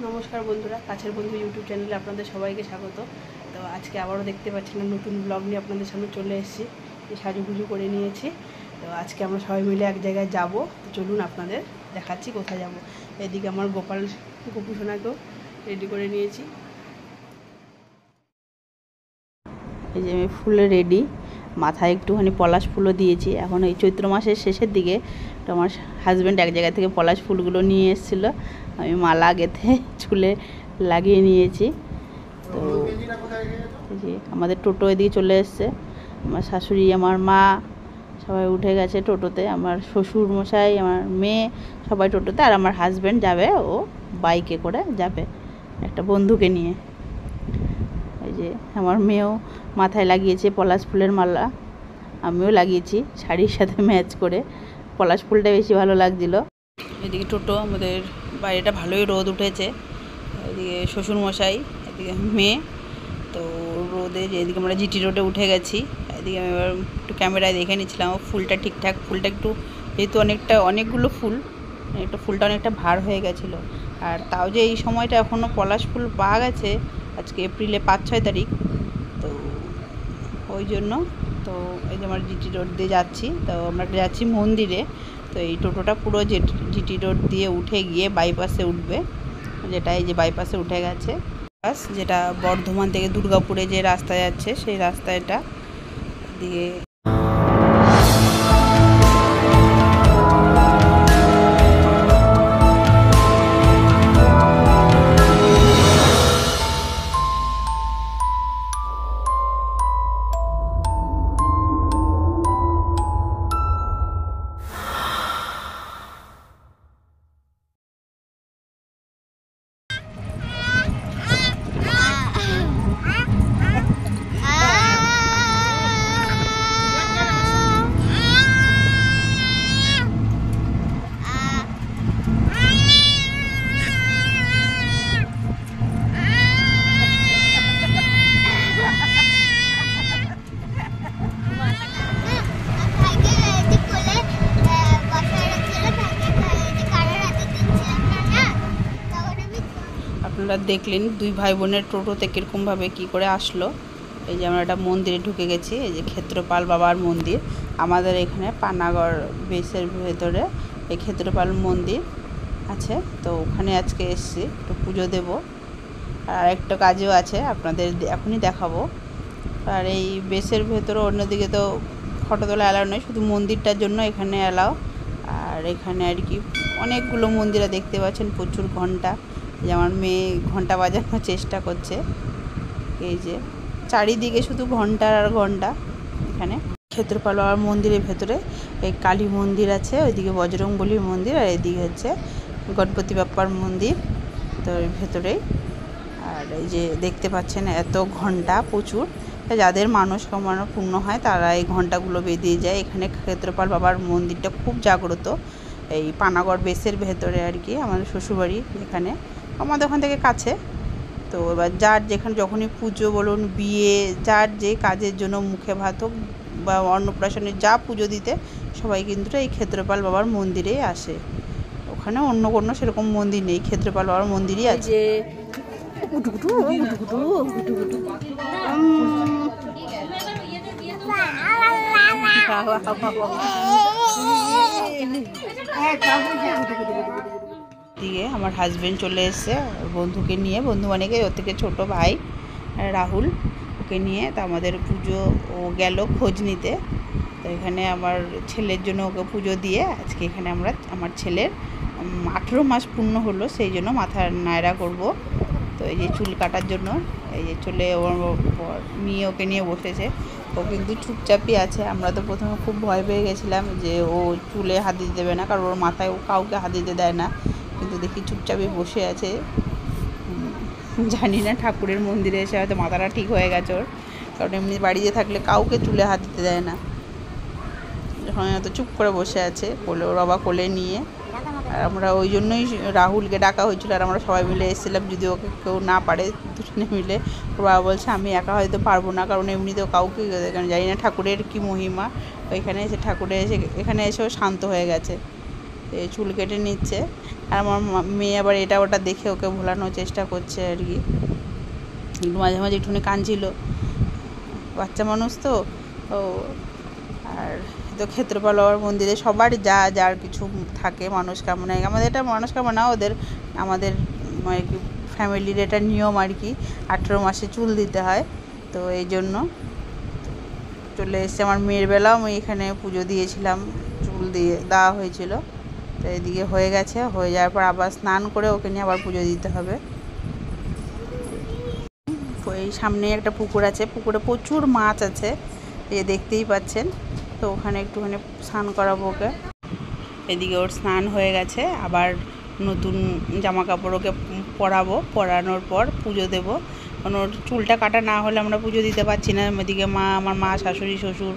নমস্কার বন্ধুরা, কাছের বন্ধু ইউটিউব চ্যানেলে আপনাদের সবাইকে স্বাগত। তো আজকে আবারও দেখতে পাচ্ছেন নতুন ব্লগ নিয়ে আপনাদের সামনে চলে এসেছি। সাজুগুজু করে নিয়েছি। তো আজকে আমরা সবাই মিলে এক জায়গায় যাব। তো চলুন আপনাদের দেখাচ্ছি কোথায় যাব। এদিকে আমার গোপু সোনাকেও রেডি করে নিয়েছি। এই যে আমি ফুলে রেডি, মাথায় একটুখানি পলাশ ফুলও দিয়েছি। এখন এই চৈত্র মাসের শেষের দিকে তো আমার হাজব্যান্ড এক জায়গা থেকে পলাশ ফুলগুলো নিয়ে এসেছিলো। আমি মালা গেঁথে চুলে লাগিয়ে নিয়েছি। তো এই যে আমাদের টোটো এদিকে চলে এসছে। আমার শাশুড়ি, আমার মা সবাই উঠে গেছে টোটোতে। আমার শ্বশুর মশাই, আমার মেয়ে সবাই টোটোতে, আর আমার হাজব্যান্ড যাবে, ও বাইকে করে যাবে একটা বন্ধুকে নিয়ে। এই যে আমার মেয়েও মাথায় লাগিয়েছে পলাশ ফুলের মালা, আমিও লাগিয়েছি শাড়ির সাথে ম্যাচ করে। পলাশ ফুলটা বেশি ভালো লাগছিল। এদিকে টোটো, আমাদের বাইরেটা ভালোই রোদ উঠেছে। এদিকে শ্বশুরমশাই, এদিকে মেয়ে। তো রোদে এদিকে আমরা জিটি রোডে উঠে গেছি। এদিকে আমি এবার একটু ক্যামেরায় দেখে নিচ্ছিলাম ফুলটা ঠিকঠাক, ফুলটা একটু যেহেতু অনেকগুলো ফুল, একটু ফুলটা অনেকটা ভার হয়ে গেছিলো। আর তাও যে এই সময়টা এখনও পলাশ ফুল পাওয়া গেছে, আজকে এপ্রিলে 5-6 তারিখ। তো ওই জন্য তো এই যে আমরা জিটি রোড দিয়ে যাচ্ছি। তো আমরা যাচ্ছি মন্দিরে। তো এই টোটোটা পুরো জিটি রোড দিয়ে উঠে গিয়ে বাইপাসে উঠবে, যেটা এই যে বাইপাসে উঠে গেছে। বাস যেটা বর্ধমান থেকে দুর্গাপুরে যে রাস্তা যাচ্ছে, সেই রাস্তাটা দিয়ে আপনারা দেখলেন দুই ভাই বোনের টোটোতে কীরকমভাবে কী করে আসলো। এই যে আমরা একটা মন্দিরে ঢুকে গেছি, এই যে ক্ষেত্রপাল বাবার মন্দির। আমাদের এখানে পানাগড় বেসের ভেতরে এই ক্ষেত্রপাল মন্দির আছে। তো ওখানে আজকে এসেছি, একটু পুজো দেব। আর একটা কাজও আছে, আপনাদের এখনই দেখাবো। আর এই বেসের ভেতরে অন্যদিকে তো ফটো তোলা অ্যালাউ নয়, শুধু মন্দিরটার জন্য এখানে অ্যালাউ। আর এখানে আর কি অনেকগুলো মন্দিরে দেখতে পাচ্ছেন, প্রচুর ঘন্টা। যে আমার মেয়ে ঘন্টা বাজানোর চেষ্টা করছে। এই যে চারিদিকে শুধু ঘন্টা আর ঘন্টা। এখানে ক্ষেত্রপাল বাবার মন্দিরের ভেতরে এই কালী মন্দির আছে, ওইদিকে বজরংবলীর মন্দির, আর এদিকে হচ্ছে গণপতি বাপ্পার মন্দির। তো এর ভেতরেই আর এই যে দেখতে পাচ্ছেন এত ঘন্টা প্রচুর। যাদের মানসকামনা পূর্ণ হয় তারা এই ঘন্টাগুলো বেঁধে যায়। এখানে ক্ষেত্রপাল বাবার মন্দিরটা খুব জাগ্রত, এই পানাগড় বেসের ভেতরে আর কি। আমাদের শ্বশুরবাড়ি এখানে, আমাদের ওখান থেকে কাছে। তো এবার যার যেখানে যখনই পুজো বলুন, বিয়ে, যার যে কাজের জন্য মুখে ভাত হোক বা অন্নপ্রাশনে যা পুজো দিতে, সবাই কিন্তু এই ক্ষেত্রপাল বাবার মন্দিরেই আসে। ওখানে অন্য কোনো সেরকম মন্দির নেই, ক্ষেত্রপাল বাবার মন্দিরই আছে। দিকে আমার হাজব্যান্ড চলে এসছে বন্ধুকে নিয়ে, বন্ধু মানে ওর থেকে ছোটো ভাই রাহুল, ওকে নিয়ে। তা আমাদের পুজো ও গেল খোঁজ নিতে। তো এখানে আমার ছেলের জন্য ওকে পুজো দিয়ে আজকে এখানে আমরা আমার ছেলের 18 মাস পূর্ণ হলো, সেই জন্য মাথার নায়রা করব। তো এই যে চুল কাটার জন্য এই যে চলে নিয়ে ওকে নিয়ে বসেছে। ও কিন্তু চুপচাপই আছে। আমরা তো প্রথমে খুব ভয় পেয়ে গেছিলাম যে ও চুলে হাত দিতে দেবে না, কারণ ওর মাথায় ও কাউকে হাত দিতে দেয় না। কিন্তু দেখি চুপচাপই বসে আছে। জানি না ঠাকুরের মন্দিরে এসে হয়তো মাথাটা ঠিক হয়ে গেছে ওর, কারণ এমনি বাড়িতে থাকলে কাউকে চুলে হাত দিতে দেয় না। যখন হয়তো চুপ করে বসে আছে, কোলে ওর বাবা কোলে নিয়ে। আর আমরা ওই জন্যই রাহুলকে ডাকা হয়েছিল, আর আমরা সবাই মিলে এসেছিলাম, যদি ওকে কেউ না পারে দুজনে মিলে। ওর বাবা বলছে আমি একা হয়তো পারবো না, কারণ এমনিতেও কাউকে কারণ জানি না ঠাকুরের কী মহিমা। ওইখানে এসে ঠাকুরের এখানে এসেও শান্ত হয়ে গেছে। চুল কেটে নিচ্ছে। আর আমার মেয়ে আবার এটা ওটা দেখে ওকে ভোলানোর চেষ্টা করছে আর কি। একটু মাঝে মাঝে একটুখানি কাঁদছিল, বাচ্চা মানুষ তো। ও আর তো ক্ষেত্রপাল বাবার মন্দিরে সবার যার কিছু থাকে মনস্কামনা, আমাদের এটা মনস্কামনা, আমাদের ফ্যামিলির এটা নিয়ম আর কি, 18 মাসে চুল দিতে হয়। তো এই জন্য চলে এসছে। আমার মেয়ের বেলাও আমি এখানে পুজো দিয়েছিলাম, চুল দিয়ে দেওয়া হয়েছিল। তো এদিকে হয়ে গেছে, হয়ে যাওয়ার পর আবার স্নান করে ওকে নিয়ে আবার পুজো দিতে হবে। এই সামনে একটা পুকুর আছে, পুকুরে প্রচুর মাছ আছে, এই দেখতেই পাচ্ছেন। তো ওখানে একটুখানি স্নান করাবো ওকে। এদিকে ওর স্নান হয়ে গেছে, আবার নতুন জামা কাপড় ওকে পরাবো, পরানোর পর পুজো দেবো। কারণ ওর চুলটা কাটা না হলে আমরা পুজো দিতে পারছি না। এদিকে আমার মা, শাশুড়ি, শ্বশুর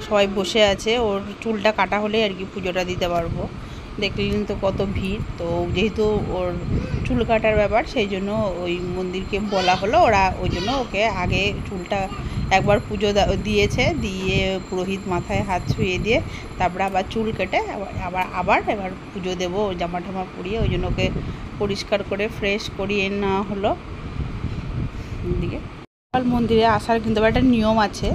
সবাই বসে আছে, ওর চুলটা কাটা হলেই আর কি পুজোটা দিতে পারবো। দেখলেন তো কত ভিড়। তো যেহেতু ওর চুল কাটার ব্যাপার, সেই জন্য ওই মন্দিরকে বলা হলো, ওরা ওই জন্য ওকে আগে চুলটা একবার পুজো দিয়েছে, দিয়ে পুরোহিত মাথায় হাত ছুঁয়ে দিয়ে তারপরে আবার চুল কেটে এবার পুজো দেবো জামা ঠামা পরিয়ে। ওই জন্য ওকে পরিষ্কার করে ফ্রেশ করিয়ে নেওয়া হলো। দিকে মন্দিরে আসার কিন্তু একটা নিয়ম আছে,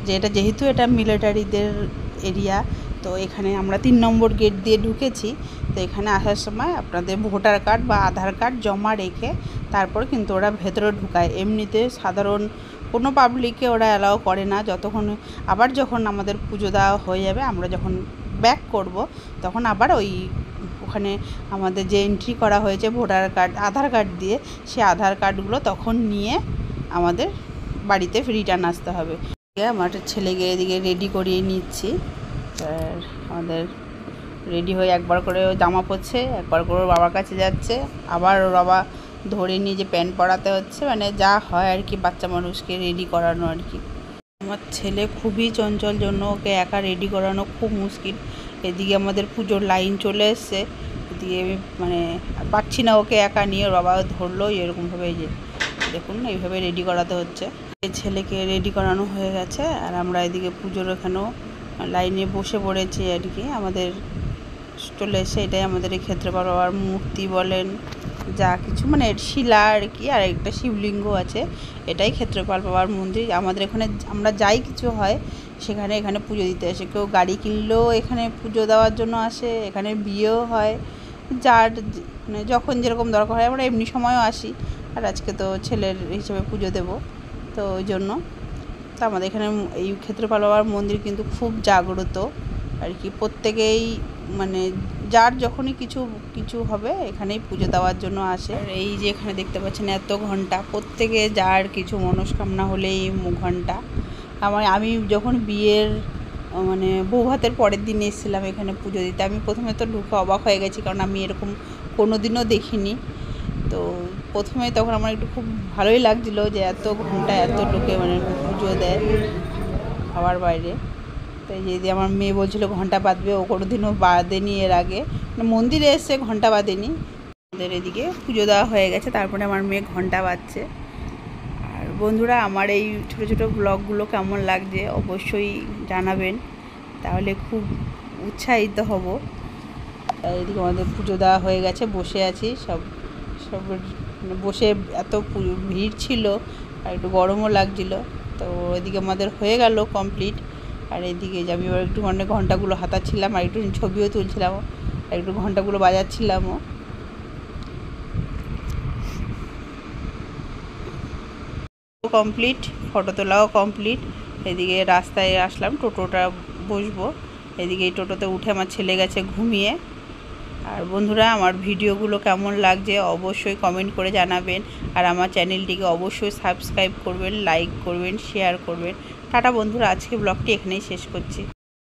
যে এটা যেহেতু এটা মিলিটারিদের এরিয়া, তো এখানে আমরা 3 নম্বর গেট দিয়ে ঢুকেছি। তো এখানে আসার সময় আপনাদের ভোটার কার্ড বা আধার কার্ড জমা রেখে তারপর কিন্তু ওরা ভেতরে ঢুকায়। এমনিতে সাধারণ কোনো পাবলিককে ওরা অ্যালাউ করে না। যখন আমাদের পুজো দেওয়া হয়ে যাবে, আমরা যখন ব্যাক করব, তখন আবার ওখানে আমাদের যে এন্ট্রি করা হয়েছে ভোটার কার্ড, আধার কার্ড দিয়ে, সেই আধার কার্ডগুলো তখন নিয়ে আমাদের বাড়িতে রিটার্ন আসতে হবে। আমার ছেলেকে এদিকে রেডি করিয়ে নিচ্ছি। আর আমাদের রেডি হয়ে একবার করে জামা পরছে, একবার করে ওর বাবার কাছে যাচ্ছে, আবার ওর বাবা ধরে নিয়ে যে প্যান্ট পরাতে হচ্ছে, মানে যা হয় আর কি বাচ্চা মানুষকে রেডি করানো আর কি। আমার ছেলে খুবই চঞ্চল, জন্য ওকে একা রেডি করানো খুব মুশকিল। এদিকে আমাদের পুজোর লাইন চলে এসছে, এদিকে মানে পারছি না ওকে একা নিয়ে। ওর বাবা ধরলো এরকমভাবে, যে দেখুন এইভাবে রেডি করাতে হচ্ছে। ছেলেকে রেডি করানো হয়ে গেছে, আর আমরা এদিকে পুজোর এখানেও লাইনে বসে পড়েছি আর কি। আমাদের চলে এসে এটাই আমাদের এই ক্ষেত্রপাল বাবার মূর্তি বলেন, যা কিছু মানে শিলা আর কি, আর একটা শিবলিঙ্গ আছে, এটাই ক্ষেত্রপাল বাবার মন্দির। আমাদের এখানে আমরা যাই কিছু হয় এখানে পুজো দিতে আসে। কেউ গাড়ি কিনলেও এখানে পুজো দেওয়ার জন্য আসে, এখানে বিয়েও হয়, যার মানে যখন যেরকম দরকার হয়। আমরা এমনি সময়ও আসি, আর আজকে তো ছেলের হিসেবে পুজো দেব, তো ওই জন্য। তো আমাদের এখানে এই ক্ষেত্রপাল বাবার মন্দির কিন্তু খুব জাগ্রত আর কি। প্রত্যেকেই মানে যার যখনই কিছু হবে এখানেই পুজো দেওয়ার জন্য আসে। আর এই যে এখানে দেখতে পাচ্ছেন এত ঘন্টা, প্রত্যেকে যার কিছু মনস্কামনা হলেই ঘন্টা। আমি যখন বিয়ের মানে বৌভাতের পরের দিন এসেছিলাম এখানে পুজো দিতে, আমি প্রথমে তো ঢুকে অবাক হয়ে গেছি, কারণ আমি এরকম কোনো দিনও দেখিনি। তো প্রথমে তখন আমার একটু খুব ভালোই লাগছিলো যে এত ঘন্টা এত লোকে মানে পুজো দেয় খাওয়ার বাইরে। তো এই যে আমার মেয়ে বলছিল ঘন্টা বাঁধবে, ও কোনো দিনও বাঁধেনি এর আগে, মানে মন্দিরে এসে ঘন্টা বাঁধেনি। আমাদের এদিকে পুজো দেওয়া হয়ে গেছে, তারপরে আমার মেয়ে ঘন্টা বাঁধছে। আর বন্ধুরা, আমার এই ছোটো ছোটো ব্লগগুলো কেমন লাগছে অবশ্যই জানাবেন, তাহলে খুব উৎসাহিত হব। এদিকে আমাদের পুজো দেওয়া হয়ে গেছে, বসে আছি সব বসে, এত ভিড় ছিল আর একটু গরমও লাগছিল। তো এদিকে আমাদের হয়ে গেল কমপ্লিট। আর এদিকে আমি এবার একটু ঘন্টাগুলো হাতাচ্ছিলাম, আর একটু ছবিও তুলছিলাম, আর একটু ঘন্টাগুলো বাজাচ্ছিলামও। কমপ্লিট, ফটো তোলাও কমপ্লিট। এদিকে রাস্তায় আসলাম, টোটোটা বসবো। এদিকে এই টোটোতে উঠে আমার ছেলে গেছে ঘুমিয়ে। আর বন্ধুরা, আমার ভিডিওগুলো কেমন লাগছে অবশ্যই কমেন্ট করে জানাবেন, আর আমার চ্যানেলটিকে অবশ্যই সাবস্ক্রাইব করবেন, লাইক করবেন, শেয়ার করবেন। টাটা বন্ধুরা, আজকে ব্লগটি এখানেই শেষ করছি।